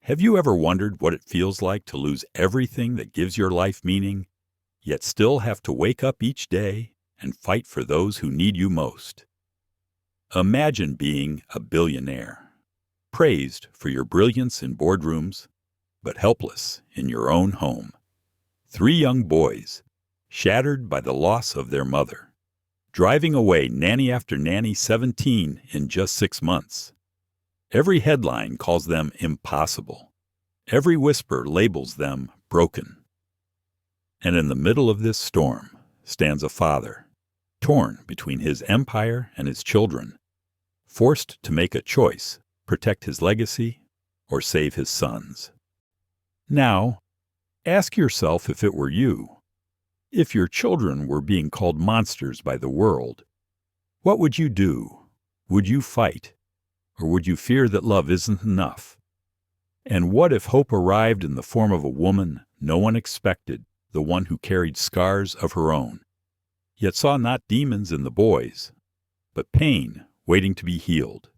Have you ever wondered what it feels like to lose everything that gives your life meaning, yet still have to wake up each day and fight for those who need you most? Imagine being a billionaire, praised for your brilliance in boardrooms, but helpless in your own home. 3 young boys, shattered by the loss of their mother, driving away nanny after nanny 17 in just 6 months. Every headline calls them impossible. Every whisper labels them broken. And in the middle of this storm stands a father, torn between his empire and his children, forced to make a choice, protect his legacy or save his sons. Now, ask yourself if it were you. If your children were being called monsters by the world, what would you do? Would you fight? Or would you fear that love isn't enough? And what if hope arrived in the form of a woman no one expected, the one who carried scars of her own, yet saw not demons in the boys, but pain waiting to be healed?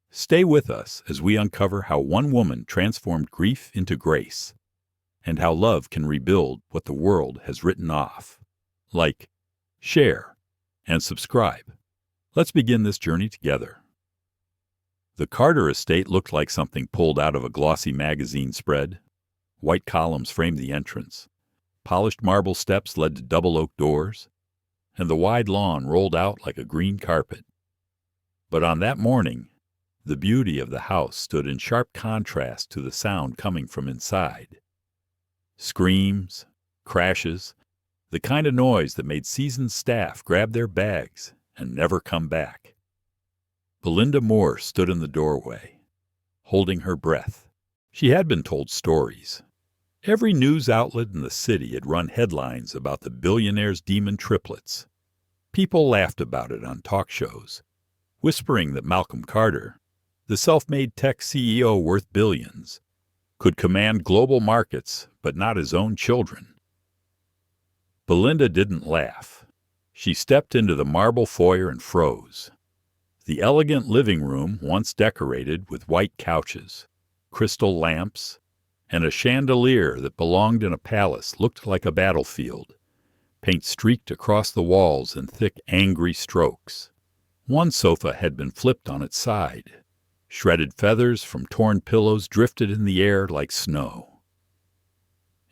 Stay with us as we uncover how one woman transformed grief into grace, and how love can rebuild what the world has written off. Like, share, and subscribe. Let's begin this journey together. The Carter estate looked like something pulled out of a glossy magazine spread. White columns framed the entrance. Polished marble steps led to double oak doors, and the wide lawn rolled out like a green carpet. But on that morning, the beauty of the house stood in sharp contrast to the sound coming from inside. Screams, crashes, the kind of noise that made seasoned staff grab their bags and never come back. Belinda Moore stood in the doorway, holding her breath. She had been told stories. Every news outlet in the city had run headlines about the billionaire's demon triplets. People laughed about it on talk shows, whispering that Malcolm Carter, the self-made tech CEO worth billions, could command global markets but not his own children. Belinda didn't laugh. She stepped into the marble foyer and froze. The elegant living room, once decorated with white couches, crystal lamps, and a chandelier that belonged in a palace, looked like a battlefield, paint streaked across the walls in thick, angry strokes. One sofa had been flipped on its side. Shredded feathers from torn pillows drifted in the air like snow.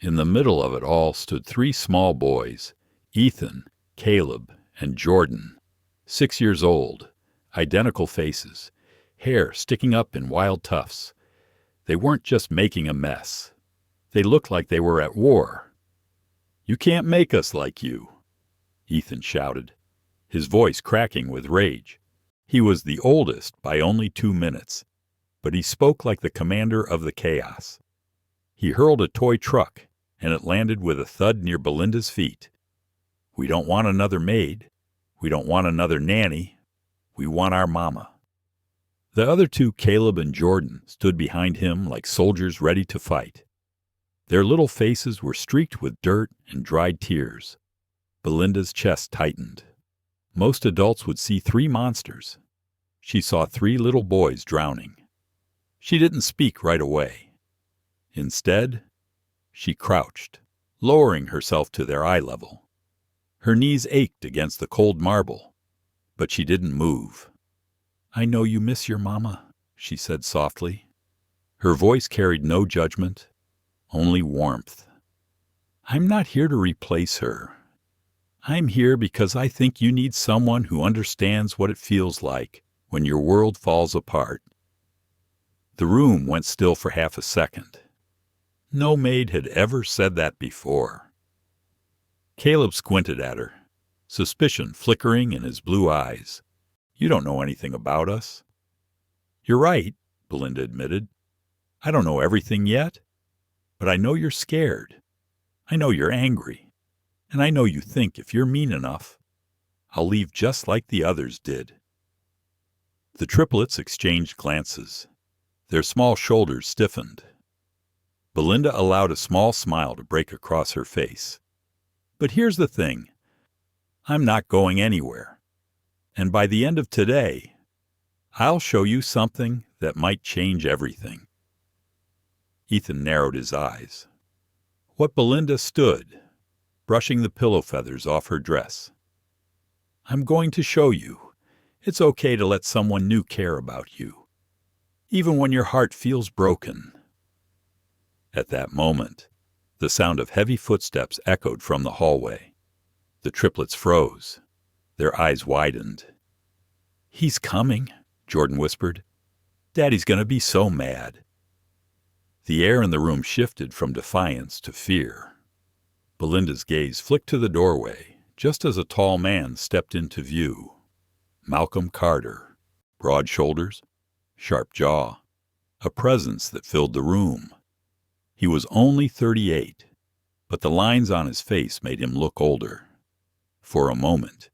In the middle of it all stood 3 small boys, Ethan, Caleb, and Jordan, 6 years old. Identical faces, hair sticking up in wild tufts. They weren't just making a mess. They looked like they were at war. "You can't make us like you," Ethan shouted, his voice cracking with rage. He was the oldest by only 2 minutes, but he spoke like the commander of the chaos. He hurled a toy truck, and it landed with a thud near Belinda's feet. "We don't want another maid. We don't want another nanny. We want our mama." The other 2, Caleb and Jordan, stood behind him like soldiers ready to fight. Their little faces were streaked with dirt and dried tears. Belinda's chest tightened. Most adults would see 3 monsters. She saw 3 little boys drowning. She didn't speak right away. Instead, she crouched, lowering herself to their eye level. Her knees ached against the cold marble, but she didn't move. "I know you miss your mama," she said softly. Her voice carried no judgment, only warmth. "I'm not here to replace her. I'm here because I think you need someone who understands what it feels like when your world falls apart." The room went still for half a second. No maid had ever said that before. Caleb squinted at her, suspicion flickering in his blue eyes. "You don't know anything about us." "You're right," Belinda admitted. "I don't know everything yet, but I know you're scared. I know you're angry. And I know you think if you're mean enough, I'll leave just like the others did." The triplets exchanged glances. Their small shoulders stiffened. Belinda allowed a small smile to break across her face. "But here's the thing. I'm not going anywhere. And by the end of today, I'll show you something that might change everything." Ethan narrowed his eyes. What Belinda stood, brushing the pillow feathers off her dress. I'm going to show you. It's okay to let someone new care about you, even when your heart feels broken. At that moment, the sound of heavy footsteps echoed from the hallway. The triplets froze. Their eyes widened. He's coming, Jordan whispered. Daddy's going to be so mad. The air in the room shifted from defiance to fear. Belinda's gaze flicked to the doorway, just as a tall man stepped into view. Malcolm Carter, broad shoulders, sharp jaw, a presence that filled the room. He was only 38, but the lines on his face made him look older. For a moment,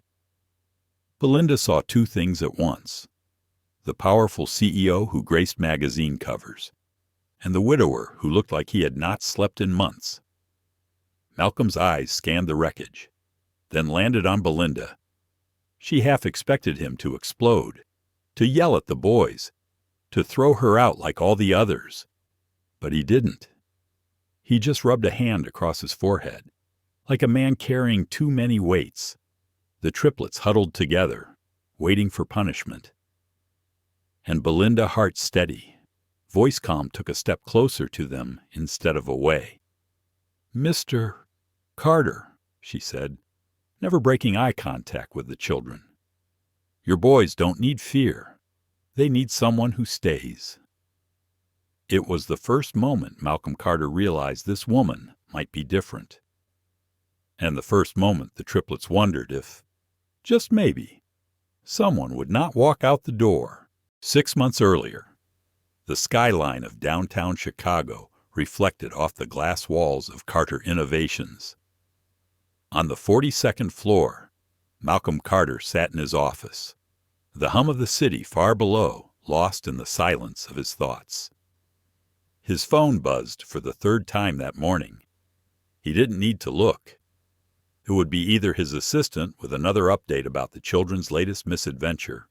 Belinda saw two things at once: the powerful CEO who graced magazine covers, and the widower who looked like he had not slept in months. Malcolm's eyes scanned the wreckage, then landed on Belinda. She half expected him to explode, to yell at the boys, to throw her out like all the others. But he didn't. He just rubbed a hand across his forehead, like a man carrying too many weights. The triplets huddled together, waiting for punishment. And Belinda, heart steady, voice calm, took a step closer to them instead of away. Mr. Carter, she said, never breaking eye contact with the children. Your boys don't need fear. They need someone who stays. It was the first moment Malcolm Carter realized this woman might be different. And the first moment the triplets wondered if, just maybe, someone would not walk out the door. 6 months earlier, the skyline of downtown Chicago reflected off the glass walls of Carter Innovations. On the 42nd floor, Malcolm Carter sat in his office, the hum of the city far below lost in the silence of his thoughts. His phone buzzed for the third time that morning. He didn't need to look. It would be either his assistant with another update about the children's latest misadventure,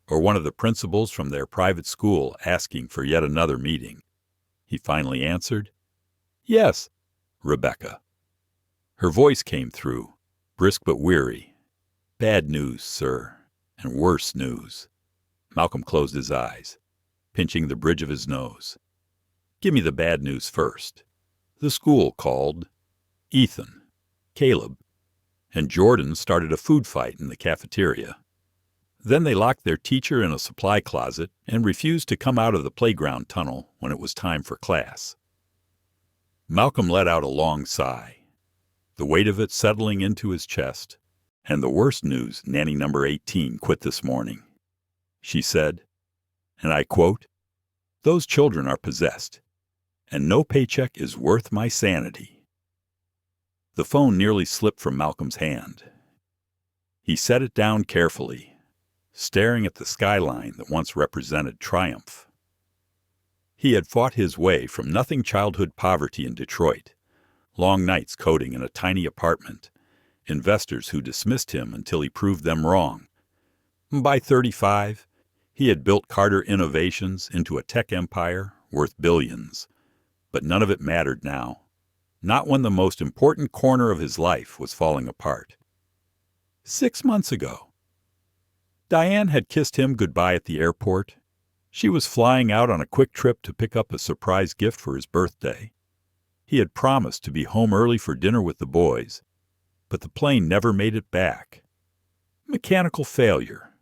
or one of the principals from their private school asking for yet another meeting. He finally answered, Yes, Rebecca. Her voice came through, brisk but weary. Bad news, sir, and worse news. Malcolm closed his eyes, pinching the bridge of his nose. Give me the bad news first. The school called. Ethan, Caleb, and Jordan started a food fight in the cafeteria. Then they locked their teacher in a supply closet and refused to come out of the playground tunnel when it was time for class. Malcolm let out a long sigh, the weight of it settling into his chest. And the worst news, nanny number 18 quit this morning. She said, and I quote, "Those children are possessed, and no paycheck is worth my sanity." The phone nearly slipped from Malcolm's hand. He set it down carefully, staring at the skyline that once represented triumph. He had fought his way from nothing childhood poverty in Detroit, long nights coding in a tiny apartment, investors who dismissed him until he proved them wrong. By 35, he had built Carter Innovations into a tech empire worth billions, but none of it mattered now, not when the most important corner of his life was falling apart. 6 months ago, Diane had kissed him goodbye at the airport. She was flying out on a quick trip to pick up a surprise gift for his birthday. He had promised to be home early for dinner with the boys, but the plane never made it back. Mechanical failure,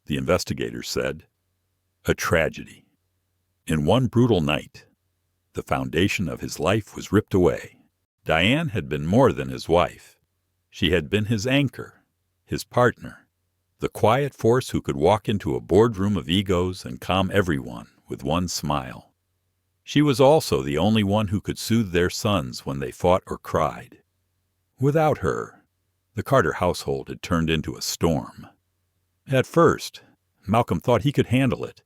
the investigators said. A tragedy. In one brutal night, the foundation of his life was ripped away. Diane had been more than his wife. She had been his anchor, his partner, the quiet force who could walk into a boardroom of egos and calm everyone with one smile. She was also the only one who could soothe their sons when they fought or cried. Without her, the Carter household had turned into a storm. At first, Malcolm thought he could handle it.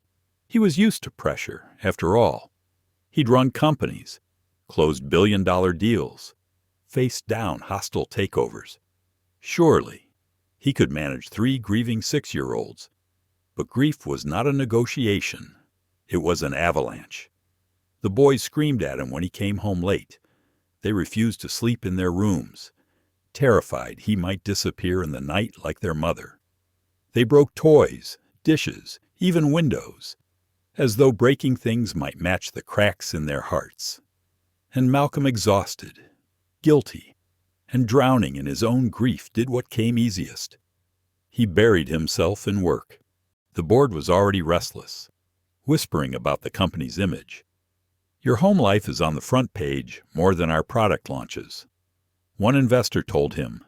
He was used to pressure, after all. He'd run companies, closed billion-dollar deals, faced down hostile takeovers. Surely, he could manage 3 grieving 6-year-olds. But grief was not a negotiation. It was an avalanche. The boys screamed at him when he came home late. They refused to sleep in their rooms, terrified he might disappear in the night like their mother. They broke toys, dishes, even windows, as though breaking things might match the cracks in their hearts. And Malcolm, exhausted, guilty, and drowning in his own grief, did what came easiest. He buried himself in work. The board was already restless, whispering about the company's image. Your home life is on the front page more than our product launches. One investor told him,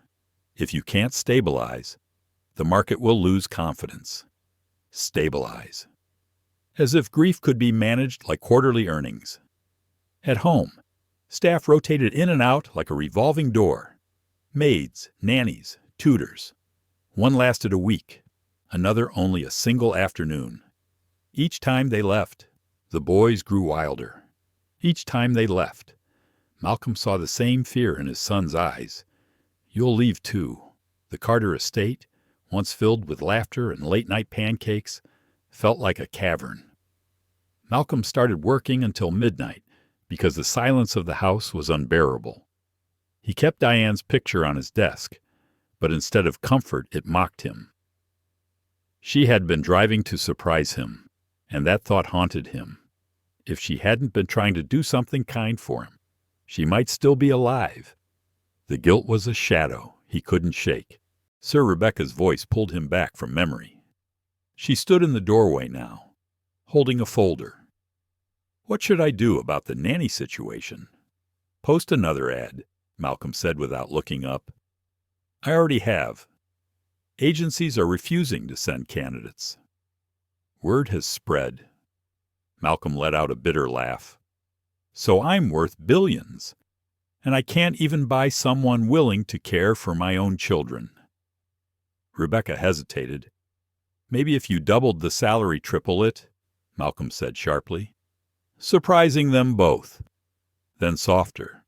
if you can't stabilize, the market will lose confidence. Stabilize. As if grief could be managed like quarterly earnings. At home, staff rotated in and out like a revolving door. Maids, nannies, tutors. One lasted a week, another only a single afternoon. Each time they left, the boys grew wilder. Each time they left, Malcolm saw the same fear in his son's eyes. You'll leave too. The Carter estate, once filled with laughter and late-night pancakes, felt like a cavern. Malcolm started working until midnight because the silence of the house was unbearable. He kept Diane's picture on his desk, but instead of comfort, it mocked him. She had been driving to surprise him, and that thought haunted him. If she hadn't been trying to do something kind for him, she might still be alive. The guilt was a shadow he couldn't shake. Sir Rebecca's voice pulled him back from memory. She stood in the doorway now, holding a folder. What should I do about the nanny situation? Post another ad, Malcolm said without looking up. I already have. Agencies are refusing to send candidates. Word has spread. Malcolm let out a bitter laugh. So I'm worth billions, and I can't even buy someone willing to care for my own children. Rebecca hesitated. Maybe if you doubled the salary, triple it, Malcolm said sharply. Surprising them both. Then softer.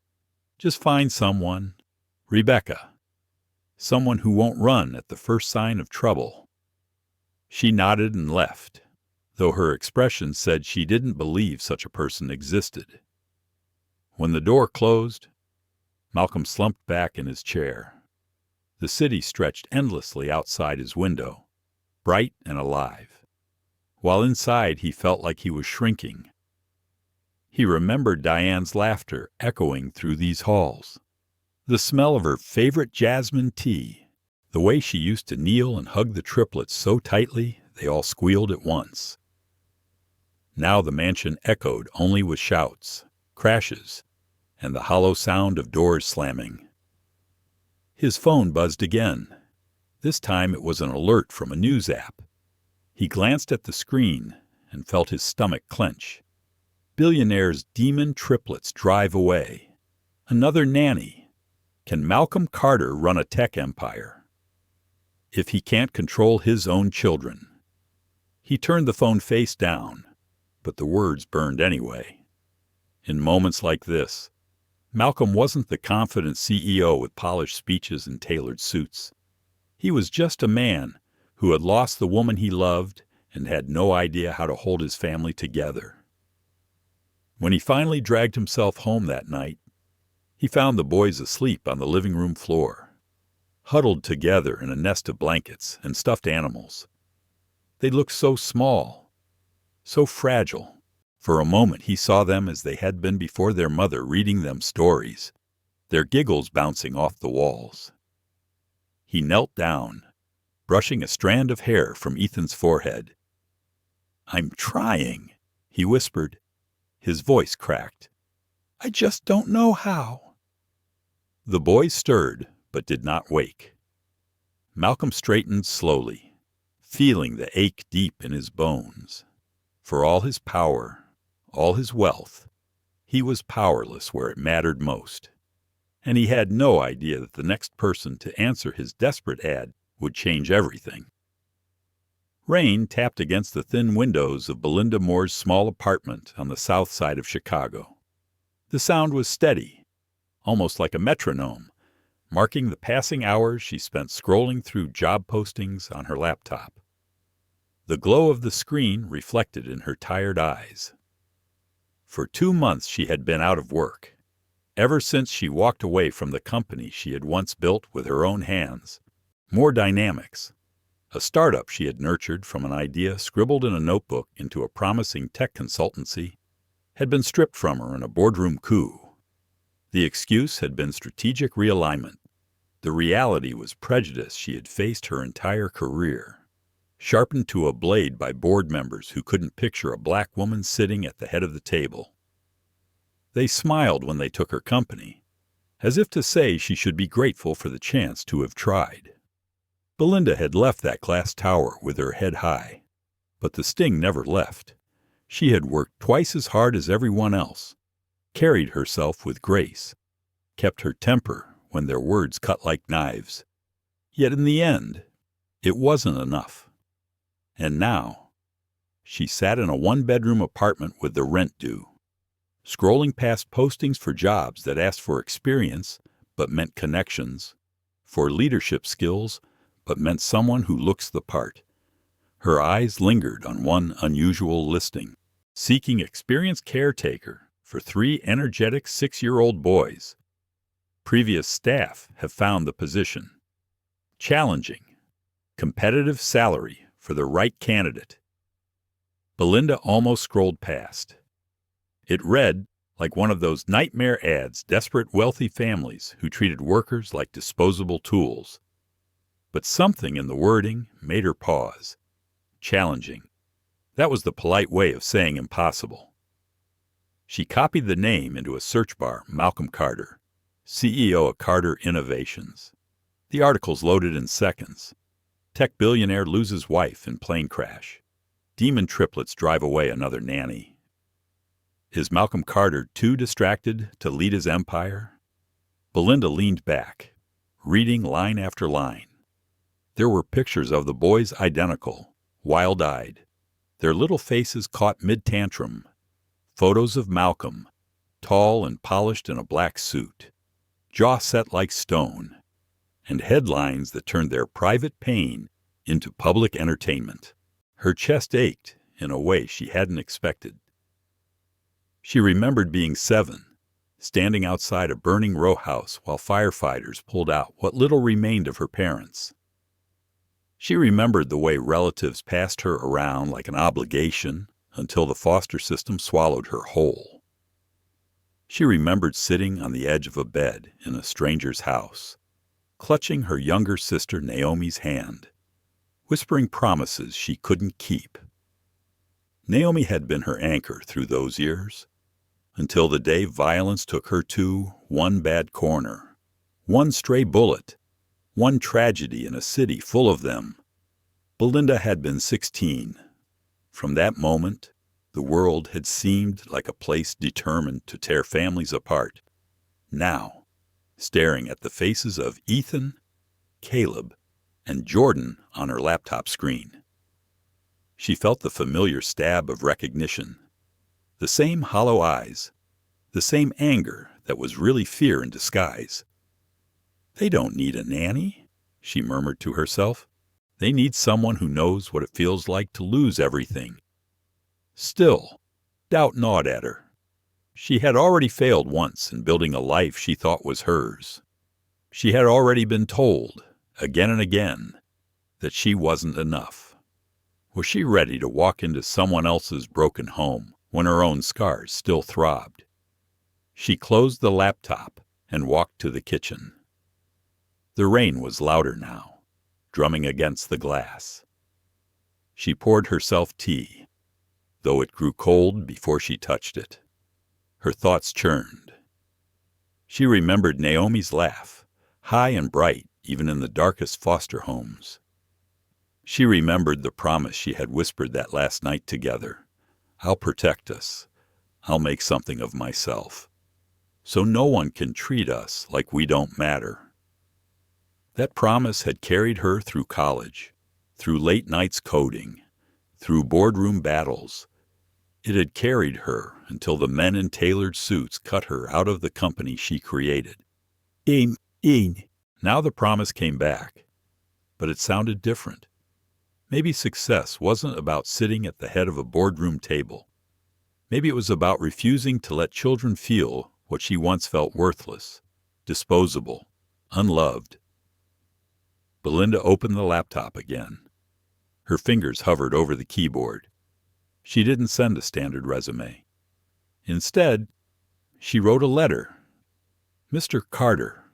Just find someone, Rebecca. Someone who won't run at the first sign of trouble. She nodded and left, though her expression said she didn't believe such a person existed. When the door closed, Malcolm slumped back in his chair. The city stretched endlessly outside his window, bright and alive, while inside he felt like he was shrinking. He remembered Diane's laughter echoing through these halls, the smell of her favorite jasmine tea, the way she used to kneel and hug the triplets so tightly they all squealed at once. Now the mansion echoed only with shouts, crashes, and the hollow sound of doors slamming. His phone buzzed again. This time it was an alert from a news app. He glanced at the screen and felt his stomach clench. Billionaire's demon triplets drive away. Another nanny. Can Malcolm Carter run a tech empire? If he can't control his own children. He turned the phone face down, but the words burned anyway. In moments like this, Malcolm wasn't the confident CEO with polished speeches and tailored suits. He was just a man who had lost the woman he loved and had no idea how to hold his family together. When he finally dragged himself home that night, he found the boys asleep on the living room floor, huddled together in a nest of blankets and stuffed animals. They looked so small, so fragile. For a moment he saw them as they had been before their mother reading them stories, their giggles bouncing off the walls. He knelt down, brushing a strand of hair from Ethan's forehead. "I'm trying," he whispered. His voice cracked. "I just don't know how." The boys stirred, but did not wake. Malcolm straightened slowly, feeling the ache deep in his bones. For all his power, all his wealth, he was powerless where it mattered most. And he had no idea that the next person to answer his desperate ad would change everything. Rain tapped against the thin windows of Belinda Moore's small apartment on the south side of Chicago. The sound was steady, almost like a metronome, marking the passing hours she spent scrolling through job postings on her laptop. The glow of the screen reflected in her tired eyes. For 2 months she had been out of work, ever since she walked away from the company she had once built with her own hands. More Dynamics, a startup she had nurtured from an idea scribbled in a notebook into a promising tech consultancy, had been stripped from her in a boardroom coup. The excuse had been strategic realignment. The reality was prejudice she had faced her entire career, sharpened to a blade by board members who couldn't picture a black woman sitting at the head of the table. They smiled when they took her company, as if to say she should be grateful for the chance to have tried. Belinda had left that glass tower with her head high, but the sting never left. She had worked twice as hard as everyone else, carried herself with grace, kept her temper when their words cut like knives. Yet in the end, it wasn't enough. And now, she sat in a one-bedroom apartment with the rent due, scrolling past postings for jobs that asked for experience but meant connections, for leadership skills but meant someone who looks the part. Her eyes lingered on one unusual listing, seeking experienced caretaker for 3 energetic 6-year-old boys. Previous staff have found the position. Challenging, competitive salary for the right candidate. Belinda almost scrolled past. It read like one of those nightmare ads desperate wealthy families who treated workers like disposable tools. But something in the wording made her pause. Challenging. That was the polite way of saying impossible. She copied the name into a search bar. Malcolm Carter, CEO of Carter Innovations. The articles loaded in seconds. Tech billionaire loses wife in plane crash. Demon triplets drive away another nanny. Is Malcolm Carter too distracted to lead his empire? Belinda leaned back, reading line after line. There were pictures of the boys identical, wild-eyed, their little faces caught mid-tantrum. Photos of Malcolm, tall and polished in a black suit, jaw set like stone, and headlines that turned their private pain into public entertainment. Her chest ached in a way she hadn't expected. She remembered being 7, standing outside a burning row house while firefighters pulled out what little remained of her parents. She remembered the way relatives passed her around like an obligation until the foster system swallowed her whole. She remembered sitting on the edge of a bed in a stranger's house, clutching her younger sister Naomi's hand, whispering promises she couldn't keep. Naomi had been her anchor through those years, until the day violence took her to one bad corner, one stray bullet, one tragedy in a city full of them. Belinda had been 16. From that moment, the world had seemed like a place determined to tear families apart. Now, staring at the faces of Ethan, Caleb, and Jordan on her laptop screen, she felt the familiar stab of recognition. The same hollow eyes, the same anger that was really fear in disguise. They don't need a nanny, she murmured to herself. They need someone who knows what it feels like to lose everything. Still, doubt gnawed at her. She had already failed once in building a life she thought was hers. She had already been told, again and again, that she wasn't enough. Was she ready to walk into someone else's broken home when her own scars still throbbed? She closed the laptop and walked to the kitchen. The rain was louder now, drumming against the glass. She poured herself tea, though it grew cold before she touched it. Her thoughts churned. She remembered Naomi's laugh, high and bright even in the darkest foster homes. She remembered the promise she had whispered that last night together. I'll protect us. I'll make something of myself, so no one can treat us like we don't matter. That promise had carried her through college, through late nights coding, through boardroom battles. It had carried her until the men in tailored suits cut her out of the company she created. Now the promise came back, but it sounded different. Maybe success wasn't about sitting at the head of a boardroom table. Maybe it was about refusing to let children feel what she once felt worthless, disposable, unloved. Belinda opened the laptop again. Her fingers hovered over the keyboard. She didn't send a standard resume. Instead, she wrote a letter. Mr. Carter,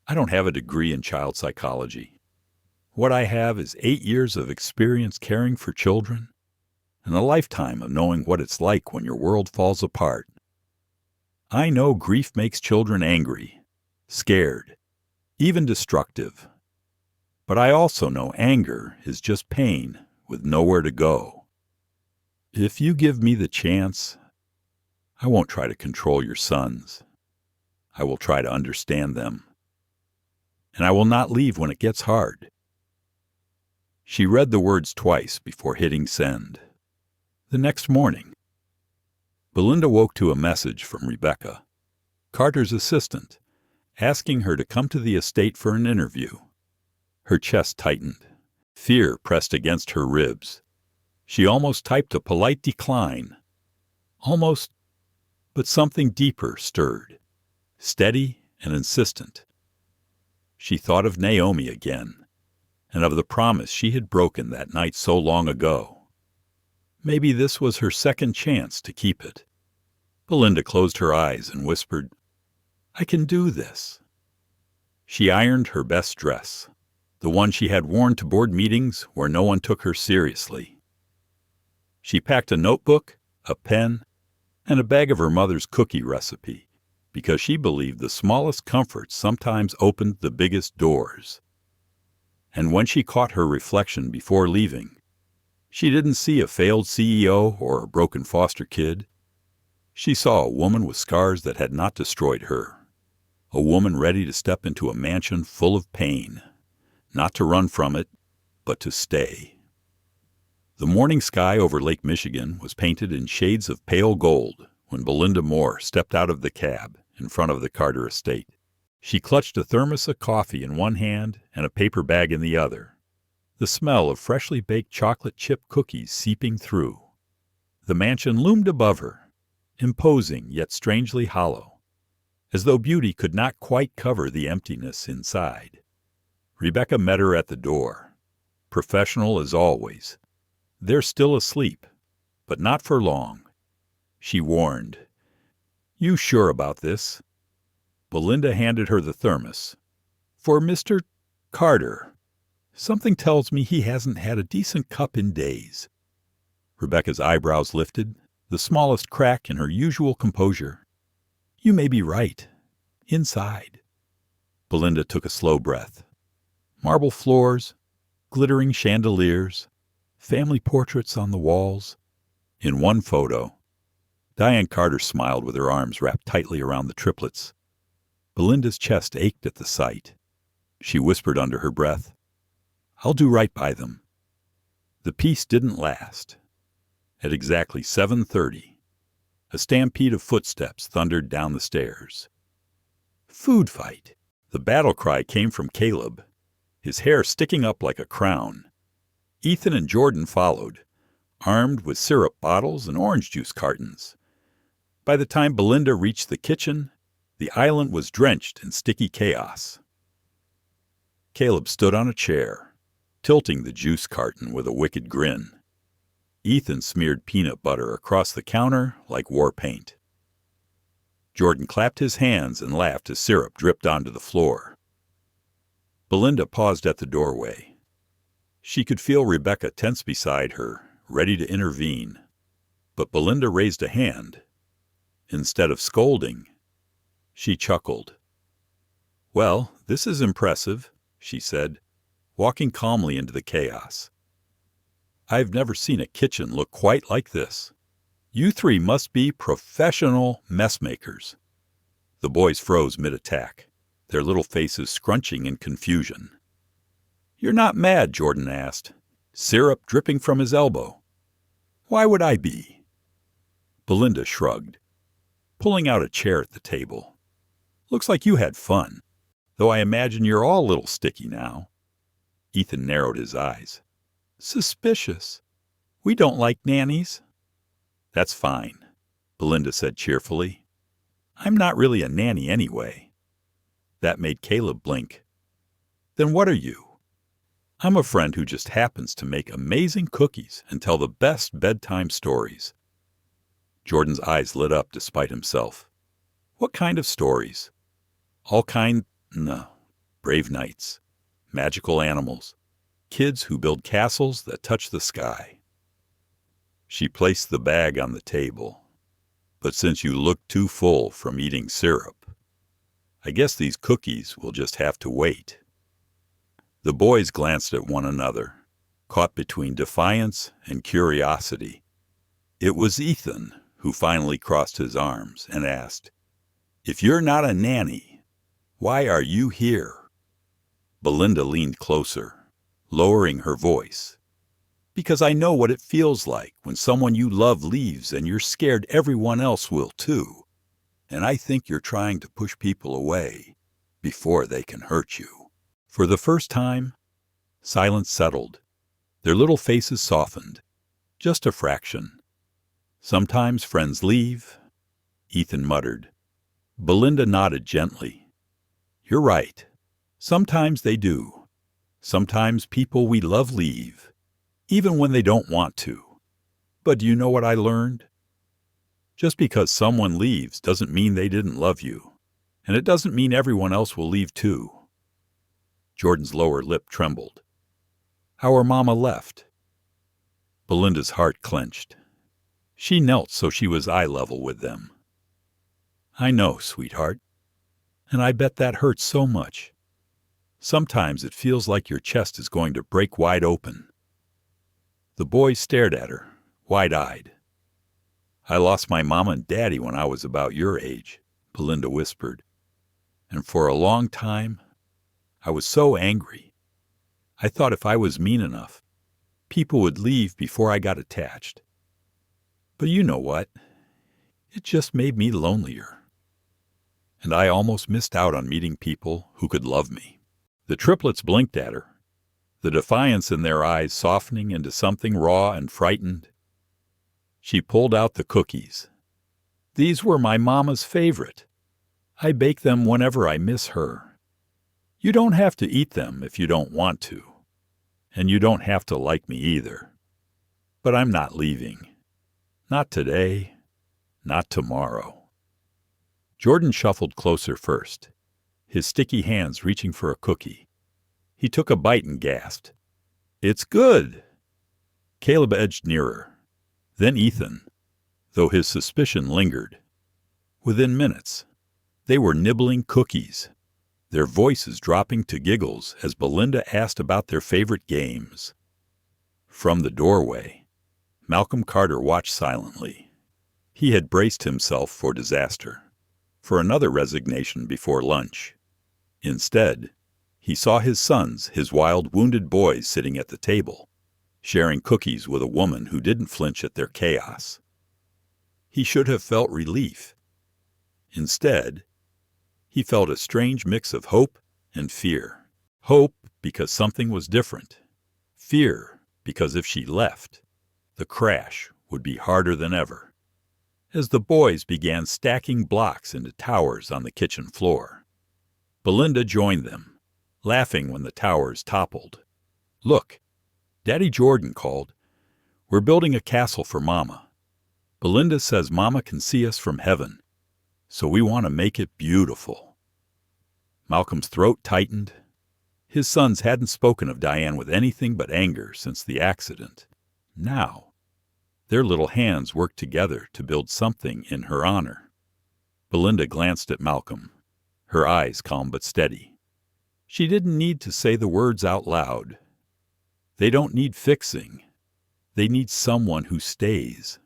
I don't have a degree in child psychology. What I have is 8 years of experience caring for children and a lifetime of knowing what it's like when your world falls apart. I know grief makes children angry, scared, even destructive. But I also know anger is just pain with nowhere to go. If you give me the chance, I won't try to control your sons. I will try to understand them. And I will not leave when it gets hard. She read the words twice before hitting send. The next morning, Belinda woke to a message from Rebecca, Carter's assistant, asking her to come to the estate for an interview. Her chest tightened. Fear pressed against her ribs. She almost typed a polite decline. Almost, but something deeper stirred, steady and insistent. She thought of Naomi again, and of the promise she had broken that night so long ago. Maybe this was her second chance to keep it. Belinda closed her eyes and whispered, I can do this. She ironed her best dress, the one she had worn to board meetings where no one took her seriously. She packed a notebook, a pen, and a bag of her mother's cookie recipe, because she believed the smallest comforts sometimes opened the biggest doors. And when she caught her reflection before leaving, she didn't see a failed CEO or a broken foster kid. She saw a woman with scars that had not destroyed her, a woman ready to step into a mansion full of pain, not to run from it, but to stay. The morning sky over Lake Michigan was painted in shades of pale gold when Belinda Moore stepped out of the cab in front of the Carter estate. She clutched a thermos of coffee in one hand and a paper bag in the other, the smell of freshly baked chocolate chip cookies seeping through. The mansion loomed above her, imposing yet strangely hollow, as though beauty could not quite cover the emptiness inside. Rebecca met her at the door, professional as always. They're still asleep, but not for long. She warned, You sure about this? Belinda handed her the thermos. For Mr. Carter. Something tells me he hasn't had a decent cup in days. Rebecca's eyebrows lifted, the smallest crack in her usual composure. You may be right. Inside. Belinda took a slow breath. Marble floors, glittering chandeliers, family portraits on the walls. In one photo, Diane Carter smiled with her arms wrapped tightly around the triplets. Belinda's chest ached at the sight. She whispered under her breath, I'll do right by them. The peace didn't last. At exactly 7:30, a stampede of footsteps thundered down the stairs. Food fight. The battle cry came from Caleb, his hair sticking up like a crown. Ethan and Jordan followed, armed with syrup bottles and orange juice cartons. By the time Belinda reached the kitchen, the island was drenched in sticky chaos. Caleb stood on a chair, tilting the juice carton with a wicked grin. Ethan smeared peanut butter across the counter like war paint. Jordan clapped his hands and laughed as syrup dripped onto the floor. Belinda paused at the doorway. She could feel Rebecca tense beside her, ready to intervene. But Belinda raised a hand. Instead of scolding, she chuckled. Well, this is impressive, she said, walking calmly into the chaos. I've never seen a kitchen look quite like this. You three must be professional mess makers. The boys froze mid-attack, their little faces scrunching in confusion. You're not mad, Jordan asked, syrup dripping from his elbow. Why would I be? Belinda shrugged, pulling out a chair at the table. Looks like you had fun, though I imagine you're all a little sticky now. Ethan narrowed his eyes. Suspicious. We don't like nannies. That's fine, Belinda said cheerfully. I'm not really a nanny anyway. That made Caleb blink. Then what are you? I'm a friend who just happens to make amazing cookies and tell the best bedtime stories. Jordan's eyes lit up despite himself. What kind of stories? No. Brave knights, magical animals, kids who build castles that touch the sky. She placed the bag on the table. But since you look too full from eating syrup, I guess these cookies will just have to wait. The boys glanced at one another, caught between defiance and curiosity. It was Ethan who finally crossed his arms and asked, "If you're not a nanny, why are you here?" Belinda leaned closer, lowering her voice. "Because I know what it feels like when someone you love leaves and you're scared everyone else will too. And I think you're trying to push people away before they can hurt you." For the first time, silence settled. Their little faces softened, just a fraction. "Sometimes friends leave," Ethan muttered. Belinda nodded gently. "You're right. Sometimes they do. Sometimes people we love leave, even when they don't want to. But do you know what I learned? Just because someone leaves doesn't mean they didn't love you, and it doesn't mean everyone else will leave too." Jordan's lower lip trembled. "Our mama left." Belinda's heart clenched. She knelt so she was eye level with them. "I know, sweetheart, and I bet that hurts so much. Sometimes it feels like your chest is going to break wide open." The boys stared at her, wide-eyed. "I lost my mama and daddy when I was about your age," Belinda whispered. "And for a long time, I was so angry. I thought if I was mean enough, people would leave before I got attached. But you know what? It just made me lonelier. And I almost missed out on meeting people who could love me." The triplets blinked at her, the defiance in their eyes softening into something raw and frightened. She pulled out the cookies. "These were my mama's favorite. I bake them whenever I miss her. You don't have to eat them if you don't want to, and you don't have to like me either. But I'm not leaving. Not today, not tomorrow." Jordan shuffled closer first, his sticky hands reaching for a cookie. He took a bite and gasped, "It's good!" Caleb edged nearer, then Ethan, though his suspicion lingered. Within minutes, they were nibbling cookies, their voices dropping to giggles as Belinda asked about their favorite games. From the doorway, Malcolm Carter watched silently. He had braced himself for disaster, for another resignation before lunch. Instead, he saw his sons, his wild, wounded boys sitting at the table, sharing cookies with a woman who didn't flinch at their chaos. He should have felt relief. Instead, he felt a strange mix of hope and fear. Hope because something was different. Fear because if she left, the crash would be harder than ever. As the boys began stacking blocks into towers on the kitchen floor, Belinda joined them, laughing when the towers toppled. "Look," Daddy Jordan called. "We're building a castle for Mama. Belinda says Mama can see us from heaven, so we want to make it beautiful." Malcolm's throat tightened. His sons hadn't spoken of Diane with anything but anger since the accident. Now, their little hands worked together to build something in her honor. Belinda glanced at Malcolm, her eyes calm but steady. She didn't need to say the words out loud. They don't need fixing. They need someone who stays.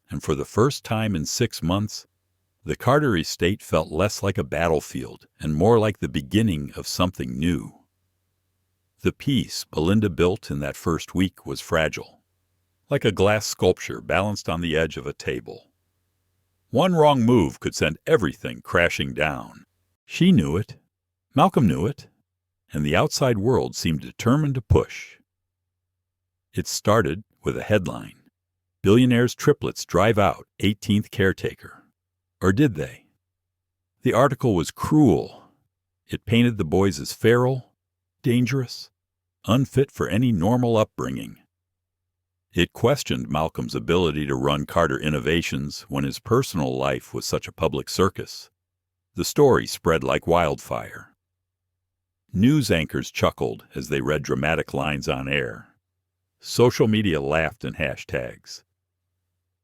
And for the first time in 6 months, the Carter estate felt less like a battlefield and more like the beginning of something new. The peace Belinda built in that first week was fragile, like a glass sculpture balanced on the edge of a table. One wrong move could send everything crashing down. She knew it. Malcolm knew it. And the outside world seemed determined to push. It started with a headline: Billionaire's triplets drive out 18th caretaker. Or did they? The article was cruel. It painted the boys as feral, dangerous, unfit for any normal upbringing. It questioned Malcolm's ability to run Carter Innovations when his personal life was such a public circus. The story spread like wildfire. News anchors chuckled as they read dramatic lines on air. Social media laughed in hashtags.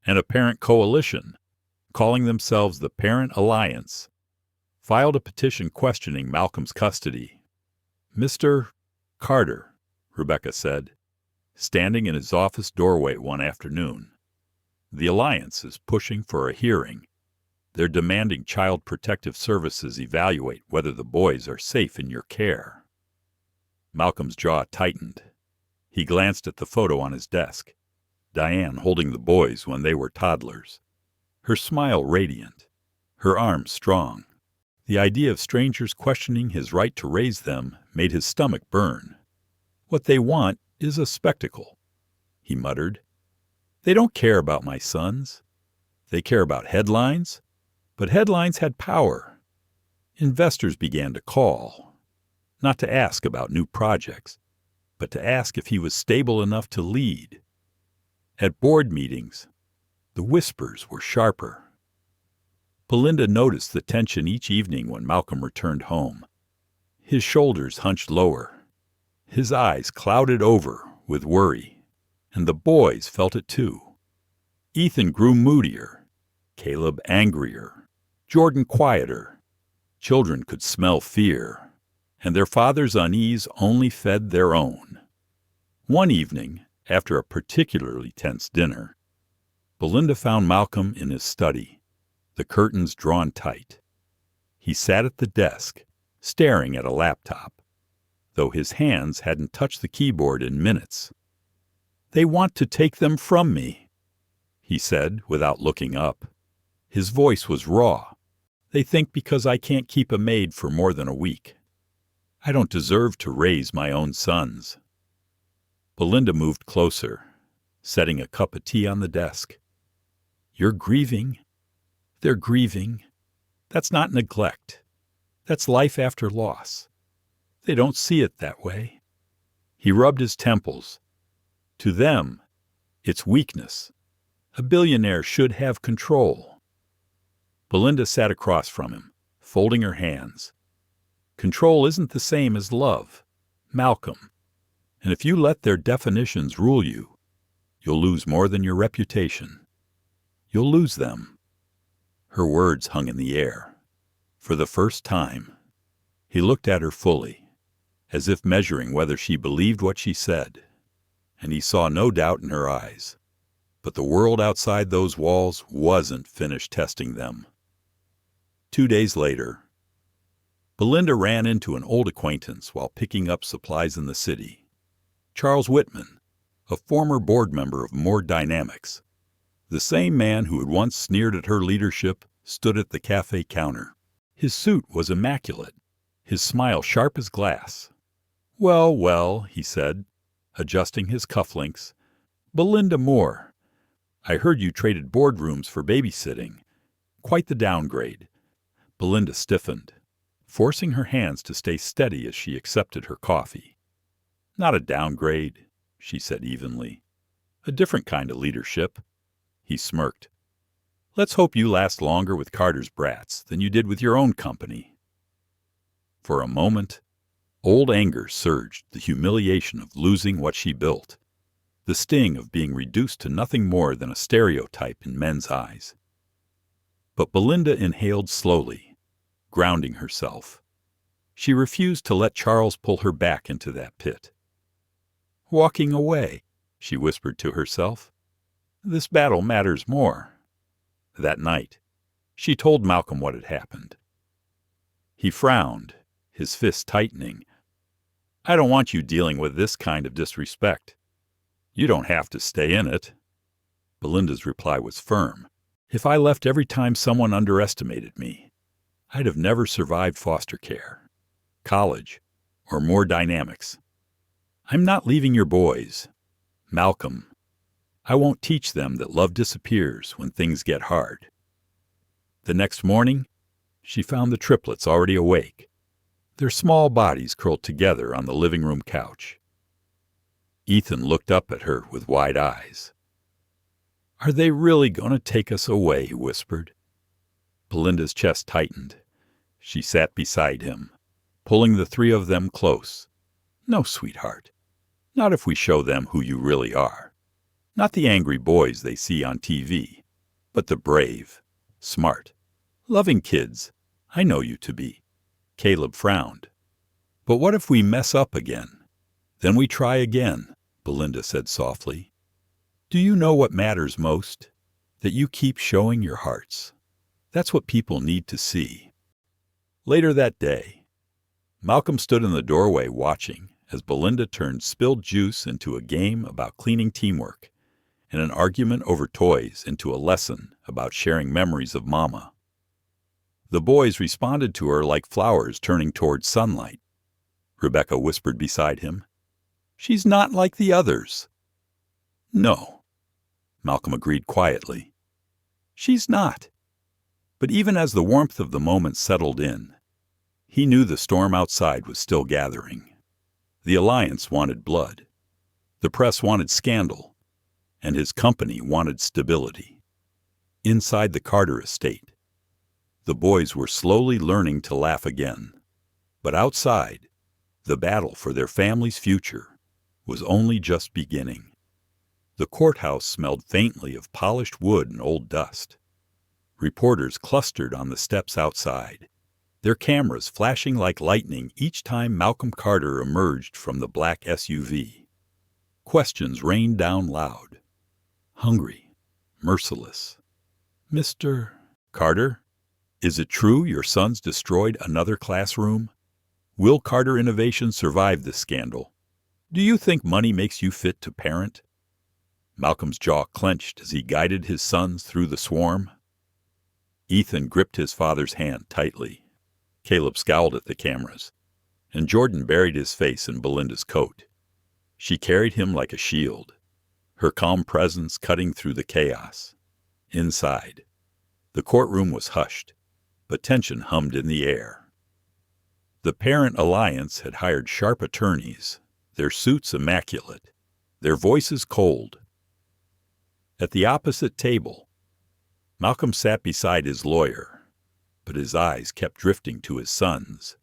And a parent coalition, calling themselves the Parent Alliance, filed a petition questioning Malcolm's custody. "Mr. Carter," Rebecca said, standing in his office doorway one afternoon. "The Alliance is pushing for a hearing. They're demanding Child Protective Services evaluate whether the boys are safe in your care." Malcolm's jaw tightened. He glanced at the photo on his desk, Diane holding the boys when they were toddlers, her smile radiant, her arms strong. The idea of strangers questioning his right to raise them made his stomach burn. "What they want is a spectacle," he muttered. "They don't care about my sons. They care about headlines, but headlines had power. Investors began to call, not to ask about new projects, but to ask if he was stable enough to lead. At board meetings, the whispers were sharper." Belinda noticed the tension each evening when Malcolm returned home. His shoulders hunched lower, his eyes clouded over with worry, and the boys felt it too. Ethan grew moodier, Caleb angrier, Jordan quieter. Children could smell fear, and their father's unease only fed their own. One evening, after a particularly tense dinner, Belinda found Malcolm in his study, the curtains drawn tight. He sat at the desk, staring at a laptop, though his hands hadn't touched the keyboard in minutes. "They want to take them from me," he said without looking up. His voice was raw. "They think because I can't keep a maid for more than a week. I don't deserve to raise my own sons." Belinda moved closer, setting a cup of tea on the desk. "You're grieving. They're grieving. That's not neglect. That's life after loss. They don't see it that way." He rubbed his temples. "To them, it's weakness. A billionaire should have control." Belinda sat across from him, folding her hands. "Control isn't the same as love, Malcolm. And if you let their definitions rule you, you'll lose more than your reputation. You'll lose them." Her words hung in the air. For the first time, he looked at her fully, as if measuring whether she believed what she said, and he saw no doubt in her eyes. But the world outside those walls wasn't finished testing them. 2 days later, Belinda ran into an old acquaintance while picking up supplies in the city. Charles Whitman, a former board member of Moore Dynamics. The same man who had once sneered at her leadership stood at the cafe counter. His suit was immaculate, his smile sharp as glass. "Well, well," he said, adjusting his cufflinks. "Belinda Moore. I heard you traded boardrooms for babysitting. Quite the downgrade." Belinda stiffened, forcing her hands to stay steady as she accepted her coffee. "Not a downgrade," she said evenly. "A different kind of leadership." He smirked. "Let's hope you last longer with Carter's brats than you did with your own company." For a moment, old anger surged, the humiliation of losing what she built, the sting of being reduced to nothing more than a stereotype in men's eyes. But Belinda inhaled slowly, grounding herself. She refused to let Charles pull her back into that pit. "Walking away," she whispered to herself. "This battle matters more." That night, she told Malcolm what had happened. He frowned, his fist tightening. "I don't want you dealing with this kind of disrespect. You don't have to stay in it." Belinda's reply was firm. "If I left every time someone underestimated me, I'd have never survived foster care, college, or More Dynamics. I'm not leaving your boys, Malcolm, I won't teach them that love disappears when things get hard." The next morning, she found the triplets already awake, their small bodies curled together on the living room couch. Ethan looked up at her with wide eyes. "Are they really going to take us away?" he whispered. Belinda's chest tightened. She sat beside him, pulling the three of them close. "No, sweetheart. Not if we show them who you really are. Not the angry boys they see on TV, but the brave, smart, loving kids I know you to be." Caleb frowned. "But what if we mess up again? Then we try again," Belinda said softly. "Do you know what matters most? That you keep showing your hearts. That's what people need to see." Later that day, Malcolm stood in the doorway watching as Belinda turned spilled juice into a game about cleaning teamwork and an argument over toys into a lesson about sharing memories of Mama. The boys responded to her like flowers turning toward sunlight. Rebecca whispered beside him, "She's not like the others." "No," Malcolm agreed quietly. "She's not." But even as the warmth of the moment settled in, he knew the storm outside was still gathering. The Alliance wanted blood. The press wanted scandal. And his company wanted stability. Inside the Carter estate, the boys were slowly learning to laugh again. But outside, the battle for their family's future was only just beginning. The courthouse smelled faintly of polished wood and old dust. Reporters clustered on the steps outside, their cameras flashing like lightning each time Malcolm Carter emerged from the black SUV. Questions rained down loud. Hungry, merciless. "Mr. Carter, is it true your sons destroyed another classroom? Will Carter Innovations survive this scandal? Do you think money makes you fit to parent?" Malcolm's jaw clenched as he guided his sons through the swarm. Ethan gripped his father's hand tightly. Caleb scowled at the cameras, and Jordan buried his face in Belinda's coat. She carried him like a shield, her calm presence cutting through the chaos. Inside, the courtroom was hushed, but tension hummed in the air. The Parent Alliance had hired sharp attorneys, their suits immaculate, their voices cold. At the opposite table, Malcolm sat beside his lawyer, but his eyes kept drifting to his sons.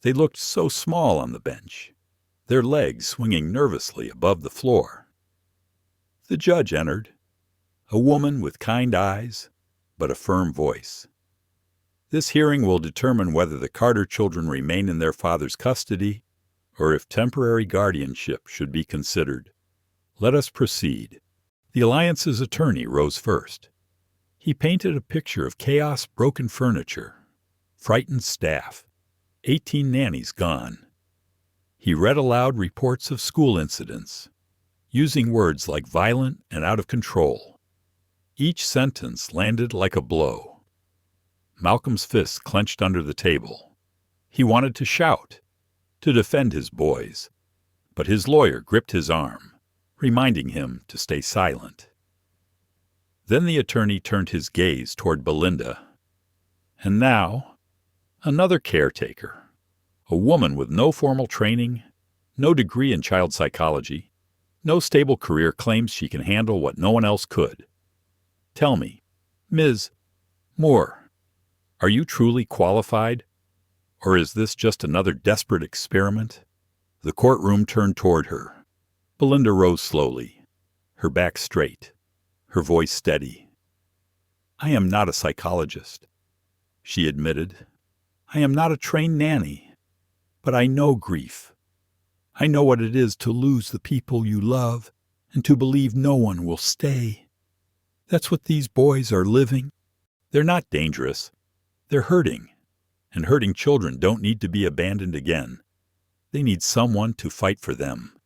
They looked so small on the bench, their legs swinging nervously above the floor. The judge entered, a woman with kind eyes, but a firm voice. "This hearing will determine whether the Carter children remain in their father's custody or if temporary guardianship should be considered. Let us proceed." The Alliance's attorney rose first. He painted a picture of chaos, broken furniture, frightened staff, 18 nannies gone. He read aloud reports of school incidents, using words like violent and out of control. Each sentence landed like a blow. Malcolm's fists clenched under the table. He wanted to shout, to defend his boys, but his lawyer gripped his arm, reminding him to stay silent. Then the attorney turned his gaze toward Belinda. And now, another caretaker, a woman with no formal training, no degree in child psychology, no stable career, claims she can handle what no one else could. Tell me, Ms. Moore, are you truly qualified? Or is this just another desperate experiment? The courtroom turned toward her. Belinda rose slowly, her back straight, her voice steady. "I am not a psychologist," she admitted. "I am not a trained nanny, but I know grief. I know what it is to lose the people you love and to believe no one will stay. That's what these boys are living. They're not dangerous. They're hurting, and hurting children don't need to be abandoned again. They need someone to fight for them."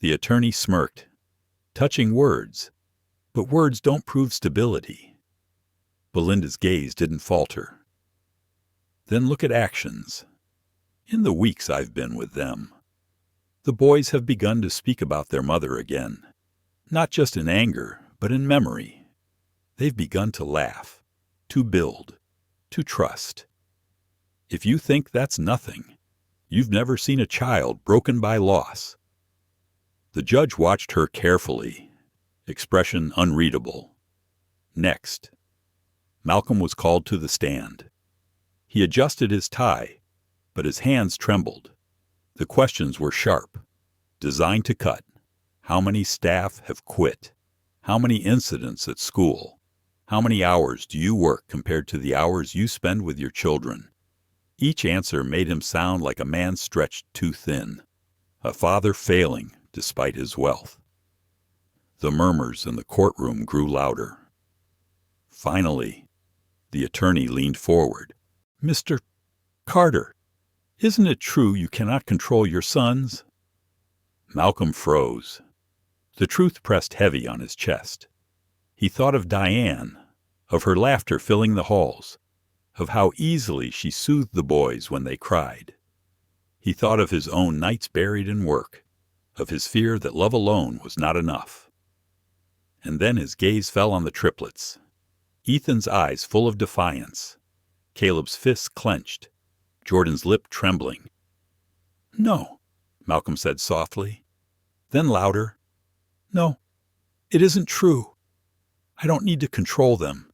The attorney smirked. Touching words, but words don't prove stability. Belinda's gaze didn't falter. "Then look at actions. In the weeks I've been with them, the boys have begun to speak about their mother again. Not just in anger, but in memory. They've begun to laugh, to build, to trust. If you think that's nothing, you've never seen a child broken by loss. The judge watched her carefully, expression unreadable. Next, Malcolm was called to the stand. He adjusted his tie, but his hands trembled. The questions were sharp, designed to cut. How many staff have quit? How many incidents at school? How many hours do you work compared to the hours you spend with your children? Each answer made him sound like a man stretched too thin, a father failing despite his wealth. The murmurs in the courtroom grew louder. Finally, the attorney leaned forward. "Mr. Carter, isn't it true you cannot control your sons?" Malcolm froze. The truth pressed heavy on his chest. He thought of Diane, of her laughter filling the halls, of how easily she soothed the boys when they cried. He thought of his own nights buried in work, of his fear that love alone was not enough. And then his gaze fell on the triplets. Ethan's eyes full of defiance, Caleb's fists clenched, Jordan's lip trembling. "No," Malcolm said softly. Then louder, "No, it isn't true. I don't need to control them.